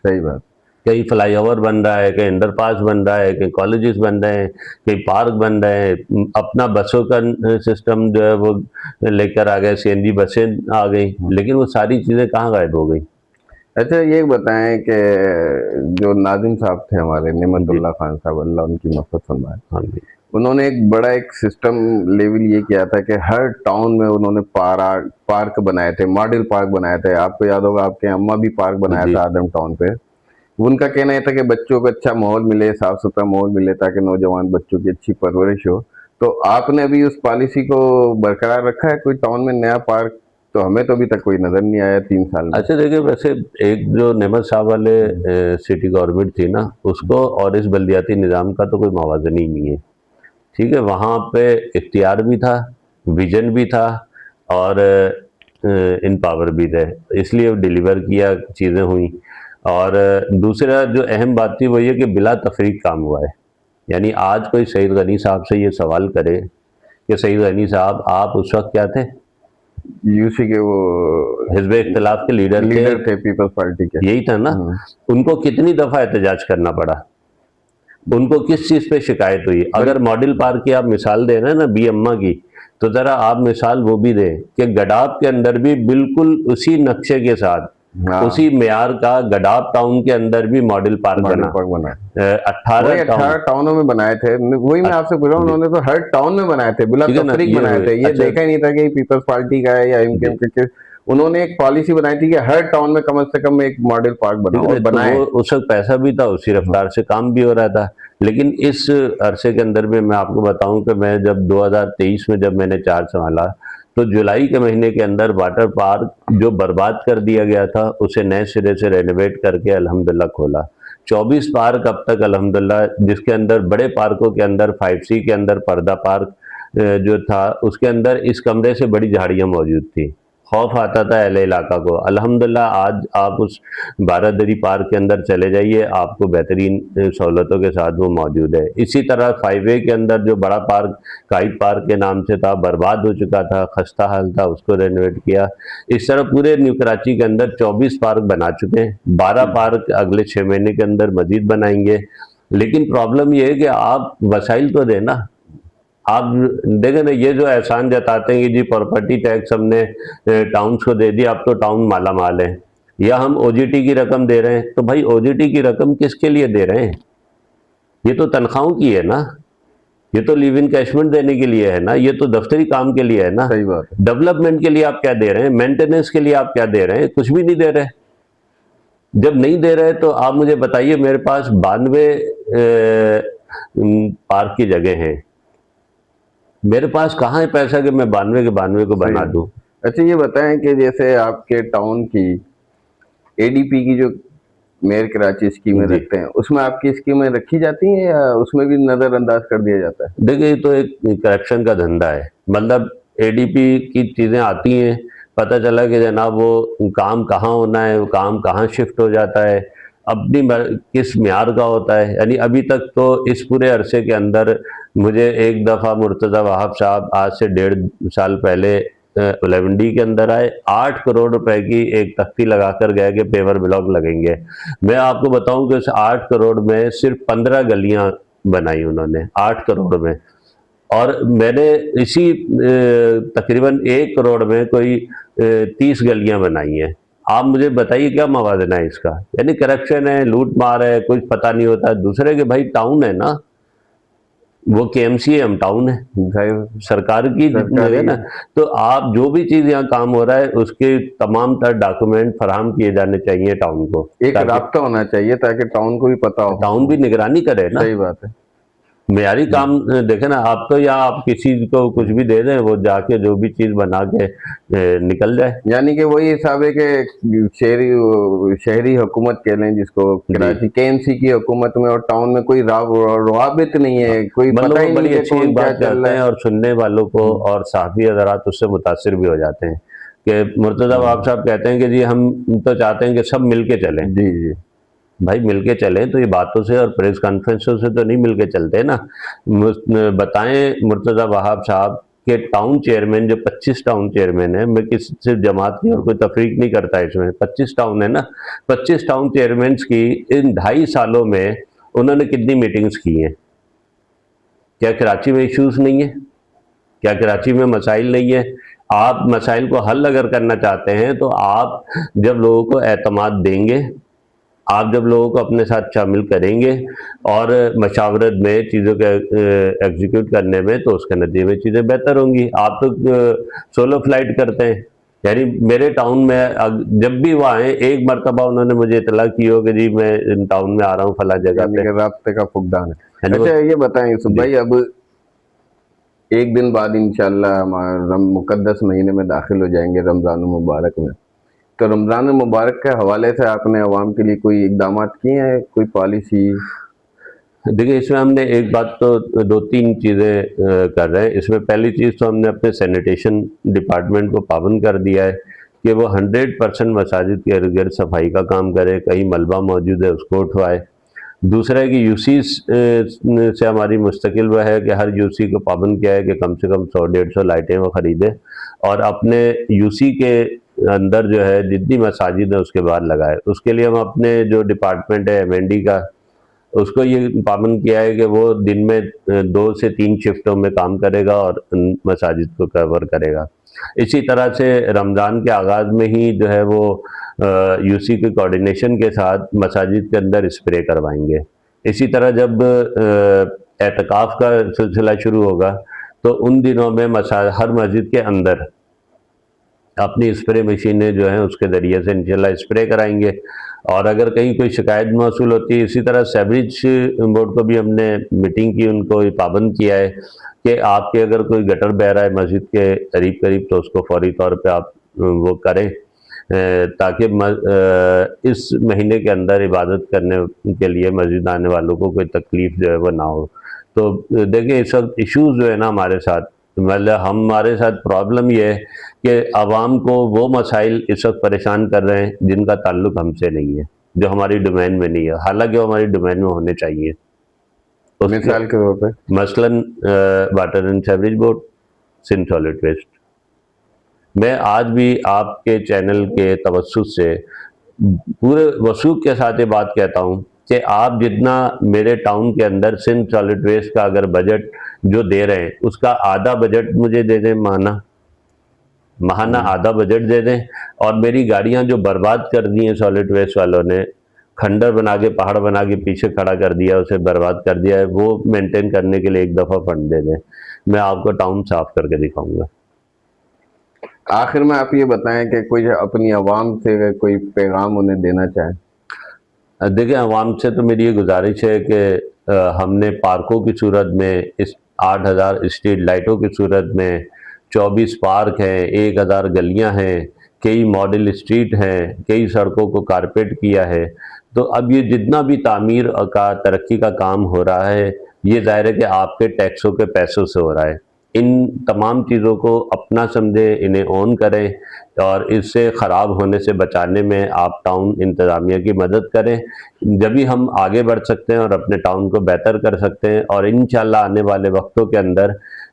صحیح بات، کہیں فلائی اوور بن رہا ہے، کہیں انڈر پاس بن رہا ہے، کہیں کالجز بن رہے ہیں، کہیں پارک بن رہے ہیں، اپنا بسوں کا سسٹم جو ہے وہ لے کر آ گئے، CNG بسیں آ گئی، لیکن وہ ساری چیزیں کہاں غائب ہو گئی؟ اچھا یہ بتائیں کہ جو ناظم صاحب تھے ہمارے نعمت اللہ خان صاحب، اللہ ان کی مغفرت فرمائے، ہاں جی، انہوں نے ایک بڑا ایک سسٹم لیول یہ کیا تھا کہ ہر ٹاؤن میں انہوں نے پارک بنائے تھے، ماڈل پارک بنائے تھے۔ آپ کو یاد ہوگا آپ کے اماں بھی پارک بنایا تھا آدم ٹاؤن پہ۔ ان کا کہنا یہ تھا کہ بچوں کو اچھا ماحول ملے، صاف ستھرا ماحول ملے تاکہ نوجوان بچوں کی اچھی پرورش ہو۔ تو آپ نے ابھی اس پالیسی کو برقرار رکھا ہے؟ کوئی ٹاؤن میں نیا پارک تو ہمیں تو ابھی تک کوئی نظر نہیں آیا 3 سال میں۔ اچھا دیکھیں، ویسے ایک جو نعمت صاحب والے سٹی گورنمنٹ تھی نا، اس کو اور اس بلدیاتی نظام کا تو کوئی موازنہ ہی نہیں ہے، ٹھیک ہے؟ وہاں پہ اختیار بھی تھا، ویژن بھی تھا، اور ان پاور بھی تھے، اس لیے ڈیلیور کیا، چیزیں ہوئیں۔ اور دوسرا جو اہم بات تھی وہ یہ کہ بلا تفریق کام ہوا ہے۔ یعنی آج کوئی سعید غنی صاحب سے یہ سوال کرے کہ سعید غنی صاحب آپ اس وقت کیا تھے؟ UC کے وہ حزب اختلاف کے لیڈر تھے، پیپلز پارٹی کے، یہی تھا نا؟ ان کو کتنی دفعہ احتجاج کرنا پڑا، ان کو کس چیز پہ شکایت ہوئی؟ اگر ماڈل پارک کی آپ مثال دے رہے ہیں نا بی اماں کی، تو ذرا آپ مثال وہ بھی دیں کہ گڈاب کے اندر بھی بالکل اسی نقشے کے ساتھ، اسی معیار کا گڈاب ٹاؤن کے اندر بھی ماڈل پارک بنا، 18 ٹاؤنوں میں بنائے تھے۔ وہی میں آپ سے پوچھ رہا ہوں، انہوں نے تو ہر ٹاؤن میں بنائے تھے، بلا تفریق بنائے تھے، یہ دیکھا ہی نہیں تھا کہ پیپلز پارٹی کا ہے یا MKM کا۔ انہوں نے ایک پالیسی بنائی تھی کہ ہر ٹاؤن میں کم سے کم ایک ماڈل پارک بنائے۔ اس وقت پیسہ بھی تھا، اسی رفتار سے کام بھی ہو رہا تھا۔ لیکن اس عرصے کے اندر میں آپ کو بتاؤں کہ میں جب 2023 میں جب میں نے چارج سنبھالا تو جولائی کے مہینے کے اندر واٹر پارک جو برباد کر دیا گیا تھا اسے نئے سرے سے رینویٹ کر کے الحمدللہ کھولا۔ 24 پارک اب تک الحمدللہ، جس کے اندر بڑے پارکوں کے اندر 5C کے اندر پردہ پارک جو تھا، اس کے اندر اس کمرے سے بڑی جھاڑیاں موجود تھیں، خوف آتا تھا اہل علاقہ کو۔ الحمدللہ آج آپ اس بارہ پارک کے اندر چلے جائیے، آپ کو بہترین سہولتوں کے ساتھ وہ موجود ہے۔ اسی طرح 5A کے اندر جو بڑا پارک کائٹ پارک کے نام سے تھا، برباد ہو چکا تھا، خستہ حال تھا، اس کو رینویٹ کیا۔ اس طرح پورے نیو کراچی کے اندر 24 پارک بنا چکے ہیں، 12 پارک اگلے 6 مہینے کے اندر مزید بنائیں گے۔ لیکن پرابلم یہ ہے کہ آپ وسائل تو دیں نا۔ آپ دیکھیں نا، یہ جو احسان جتاتے ہیں کہ جی پراپرٹی ٹیکس ہم نے ٹاؤنز کو دے دیا، اب تو ٹاؤن مالا مال ہے، یا ہم OGT کی رقم دے رہے ہیں، تو بھائی OGT کی رقم کس کے لیے دے رہے ہیں؟ یہ تو تنخواہوں کی ہے نا، یہ تو لیو انکیشمنٹ دینے کے لیے ہے نا، یہ تو دفتری کام کے لیے ہے نا۔ صحیح بات ہے۔ ڈیولپمنٹ کے لیے آپ کیا دے رہے ہیں؟ مینٹیننس کے لیے آپ کیا دے رہے ہیں؟ کچھ بھی نہیں دے رہے۔ جب نہیں دے رہے تو آپ مجھے بتائیے، میرے پاس 92 پارک کی جگہ ہیں، میرے پاس کہاں ہے پیسہ کہ میں 92 کے 92 کو بنا دوں؟ اچھا یہ بتائیں کہ جیسے آپ کے ٹاؤن کی ADP کی جو میئر کراچی اسکیمیں رکھتے ہیں، اس میں آپ کی اسکیمیں رکھی جاتی ہیں یا اس میں بھی نظر انداز کر دیا جاتا ہے؟ دیکھیں یہ تو ایک کرپشن کا دھندا ہے، مطلب ADP کی چیزیں آتی ہیں، پتہ چلا کہ جناب وہ کام کہاں ہونا ہے، وہ کام کہاں شفٹ ہو جاتا ہے، اپنی کس معیار کا ہوتا ہے۔ یعنی ابھی تک تو اس پورے عرصے کے اندر مجھے ایک دفعہ مرتضی وہاب صاحب آج سے 1.5 سال پہلے 11D کے اندر آئے، 8 کروڑ روپے کی ایک تختی لگا کر گئے کہ پیور بلاک لگیں گے۔ میں آپ کو بتاؤں کہ اس 8 کروڑ میں صرف 15 گلیاں بنائی انہوں نے 8 کروڑ میں، اور میں نے اسی تقریباً 1 کروڑ میں کوئی 30 گلیاں بنائی ہیں۔ آپ مجھے بتائیے کیا موازنہ ہے اس کا؟ یعنی کرپشن ہے، لوٹ مار ہے، کچھ پتہ نہیں ہوتا. دوسرے کہ بھائی ٹاؤن ہے نا، وہ کے ایم سی ہے، ہم ٹاؤن ہے، سرکار کی ہے نا. تو آپ جو بھی چیز یہاں کام ہو رہا ہے اس کے تمام تر ڈاکومنٹ فراہم کیے جانے چاہیے ٹاؤن کو. ایک رابطہ ہونا چاہیے تاکہ ٹاؤن کو بھی پتہ ہو. ٹاؤن بھی نگرانی کرے نا. صحیح بات ہے. معیاری کام دیکھیں نا آپ تو، یا آپ کسی کو کچھ بھی دے دیں وہ جا کے جو بھی چیز بنا کے نکل جائے. یعنی کہ وہی حساب ہے کہ شہری حکومت کہہ لیں جس کو، کراچی کے ایم سی کی حکومت میں اور ٹاؤن میں کوئی روابط نہیں ہے، کوئی پتہ ہی نہیں بڑی کہ اچھی کون ایک کیا بات چل کہتے رہا ہیں، ہے. اور سننے والوں کو اور صحافی حضرات اس سے متاثر بھی ہو جاتے ہیں کہ مرتضیٰ وہاب صاحب کہتے ہیں کہ جی ہم تو چاہتے ہیں کہ سب مل کے چلیں. جی جی بھائی مل کے چلیں تو یہ باتوں سے اور پریس کانفرنسوں سے تو نہیں مل کے چلتے نا. بتائیں مرتضیٰ وہاب صاحب کہ ٹاؤن چیئرمین جو 25 ٹاؤن چیئرمین ہیں، میں کسی صرف جماعت کی اور کوئی تفریق نہیں کرتا اس میں، 25 ٹاؤن ہے نا، 25 ٹاؤن چیئرمینس کی ان 2.5 سالوں میں انہوں نے کتنی میٹنگز کی ہیں؟ کیا کراچی میں ایشوز نہیں ہیں؟ کیا کراچی میں مسائل نہیں ہیں؟ آپ مسائل کو حل اگر کرنا چاہتے ہیں تو آپ جب لوگوں کو اعتماد دیں گے، آپ جب لوگوں کو اپنے ساتھ شامل کریں گے اور مشاورت میں چیزوں کے ایگزیکیوٹ کرنے میں، تو اس کے نتیجے میں چیزیں بہتر ہوں گی. آپ تو سولو فلائٹ کرتے ہیں. یعنی میرے ٹاؤن میں جب بھی وہ آئیں، ایک مرتبہ انہوں نے مجھے اطلاع کی ہو کہ جی میں ٹاؤن میں آ رہا ہوں فلاں جگہ پہ. رابطے کا فقدان ہے. اچھا یہ بتائیں یوسف بھائی، اب ایک دن بعد انشاءاللہ ہمارا مقدس مہینے میں داخل ہو جائیں گے، رمضان المبارک میں. تو رمضان المبارک کے حوالے سے آپ نے عوام کے لیے کوئی اقدامات کیے ہیں، کوئی پالیسی؟ دیکھیں اس میں ہم نے ایک بات تو 2-3 چیزیں کر رہے ہیں. اس میں پہلی چیز تو ہم نے اپنے سینیٹیشن ڈپارٹمنٹ کو پابند کر دیا ہے کہ وہ 100% مساجد کے ارد گرد صفائی کا کام کرے، کہیں ملبہ موجود ہے اس کو اٹھوائے. دوسرا ہے کہ یو سی سے ہماری مستقل وہ ہے کہ ہر یو سی کو پابند کیا ہے کہ کم سے کم 100-150 لائٹیں وہ خریدے اور اپنے یو سی کے اندر جو ہے جتنی مساجد ہیں اس کے باہر لگائے. اس کے لیے ہم اپنے جو ڈپارٹمنٹ ہے ایم این ڈی کا، اس کو یہ پابند کیا ہے کہ وہ دن میں 2 سے 3 شفٹوں میں کام کرے گا اور مساجد کو کور کرے گا. اسی طرح سے رمضان کے آغاز میں ہی جو ہے وہ یو سی کے کوارڈینیشن کے ساتھ مساجد کے اندر اسپرے کروائیں گے. اسی طرح جب اعتکاف کا سلسلہ شروع ہوگا تو ان دنوں میں ہر مسجد کے اندر اپنی اسپرے مشینیں جو ہیں اس کے ذریعے سے انشاءاللہ اسپرے کرائیں گے. اور اگر کہیں کوئی شکایت موصول ہوتی ہے، اسی طرح سیوریج بورڈ کو بھی ہم نے میٹنگ کی، ان کو پابند کیا ہے کہ آپ کے اگر کوئی گٹر بہ رہا ہے مسجد کے قریب تو اس کو فوری طور پہ آپ وہ کریں تاکہ اس مہینے کے اندر عبادت کرنے کے لیے مسجد آنے والوں کو کوئی تکلیف جو ہے وہ نہ ہو. تو دیکھیں اس وقت ایشوز جو ہے نا ہمارے ساتھ، مطلب ہمارے ساتھ پرابلم یہ ہے کہ عوام کو وہ مسائل اس وقت پریشان کر رہے ہیں جن کا تعلق ہم سے نہیں ہے، جو ہماری ڈومین میں نہیں ہے، حالانکہ وہ ہماری ڈومین میں ہونے چاہیے. مثال کے طور پہ مثلاً water and sewerage board, Sindh solid waste. میں آج بھی آپ کے چینل کے توسط سے پورے وثوق کے ساتھ یہ بات کہتا ہوں کہ آپ جتنا میرے ٹاؤن کے اندر سندھ سالڈ ویسٹ کا اگر بجٹ جو دے رہے ہیں اس کا آدھا بجٹ مجھے دے دیں، ماہانہ آدھا بجٹ دے دیں، اور میری گاڑیاں جو برباد کر دی ہیں سالڈ ویسٹ والوں نے، کھنڈر بنا کے پہاڑ بنا کے پیچھے کھڑا کر دیا، اسے برباد کر دیا ہے، وہ مینٹین کرنے کے لیے ایک دفعہ فنڈ دے دیں، میں آپ کو ٹاؤن صاف کر کے دکھاؤں گا. آخر میں آپ یہ بتائیں کہ کوئی اپنی عوام سے کوئی پیغام انہیں دینا چاہیں. دیکھیں عوام سے تو میری یہ گزارش ہے کہ ہم نے پارکوں کی صورت میں، اس 8,000 اسٹریٹ لائٹوں کی صورت میں، 24 پارک ہیں، 1,000 گلیاں ہیں، کئی ماڈل اسٹریٹ ہیں، کئی سڑکوں کو کارپیٹ کیا ہے. تو اب یہ جتنا بھی تعمیر کا ترقی کا کام ہو رہا ہے یہ ظاہر ہے کہ آپ کے ٹیکسوں کے پیسوں سے ہو رہا ہے. ان تمام چیزوں کو اپنا سمجھیں، انہیں اون کریں اور اس سے خراب ہونے سے بچانے میں آپ ٹاؤن انتظامیہ کی مدد کریں. جبھی ہم آگے بڑھ سکتے ہیں اور اپنے ٹاؤن کو بہتر کر سکتے ہیں. اور انشاءاللہ آنے والے وقتوں کے اندر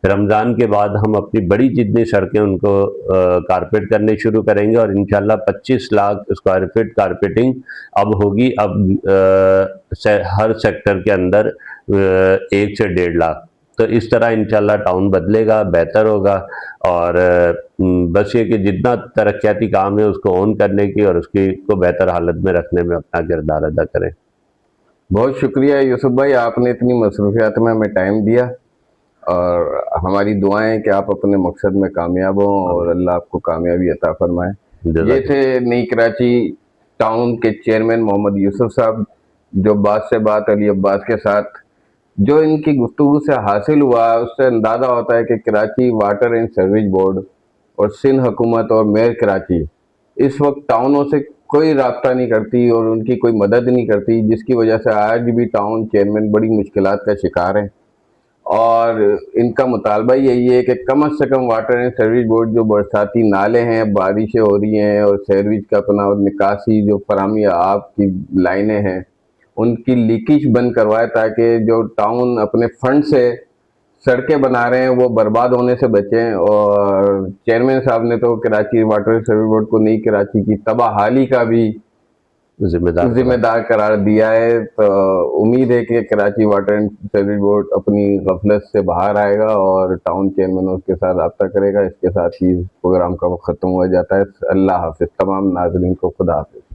رمضان کے بعد ہم اپنی بڑی جتنی سڑکیں ان کو کارپیٹ کرنے شروع کریں گے، اور انشاءاللہ 25 لاکھ اسکوائر فٹ کارپیٹنگ اب ہوگی. اب ہر سیکٹر کے اندر 1 سے 1.5 لاکھ تو اس طرح انشاءاللہ ٹاؤن بدلے گا، بہتر ہوگا، اور بس یہ کہ جتنا ترقیاتی کام ہے اس کو اون کرنے کی اور اس کو بہتر حالت میں رکھنے میں اپنا کردار ادا کریں۔ بہت شکریہ یوسف بھائی، آپ نے اتنی مصروفیات میں ہمیں ٹائم دیا، اور ہماری دعائیں کہ آپ اپنے مقصد میں کامیاب ہوں اور اللہ آپ کو کامیابی عطا فرمائے۔ یہ تھے نئی کراچی ٹاؤن کے چیئرمین محمد یوسف صاحب، جو بات سے بات علی عباس کے ساتھ جو ان کی گفتگو سے حاصل ہوا، اس سے اندازہ ہوتا ہے کہ Karachi water and sewerage board اور سندھ حکومت اور میئر کراچی اس وقت ٹاؤنوں سے کوئی رابطہ نہیں کرتی اور ان کی کوئی مدد نہیں کرتی، جس کی وجہ سے آج بھی ٹاؤن چیئرمین بڑی مشکلات کا شکار ہیں۔ اور ان کا مطالبہ یہی ہے کہ کم از کم واٹر اینڈ سیوریج بورڈ جو برساتی نالے ہیں، بارشیں ہو رہی ہیں اور سیوریج کا اپنا نکاسی جو فراہمی آب کی لائنیں ہیں ان کی لیکیج بند کروائے، تاکہ جو ٹاؤن اپنے فنڈ سے سڑکیں بنا رہے ہیں وہ برباد ہونے سے بچیں۔ اور چیئرمین صاحب نے تو Karachi water and sewerage board کو نئی کراچی کی تباہ حالی کا بھی ذمہ دار قرار دیا ہے۔ تو امید ہے کہ Karachi water and sewerage board اپنی غفلت سے باہر آئے گا اور ٹاؤن چیئرمین اس کے ساتھ رابطہ کرے گا۔ اس کے ساتھ ہی پروگرام کا وقت ختم ہوا جاتا ہے۔ اللہ حافظ تمام ناظرین کو، خدا حافظ۔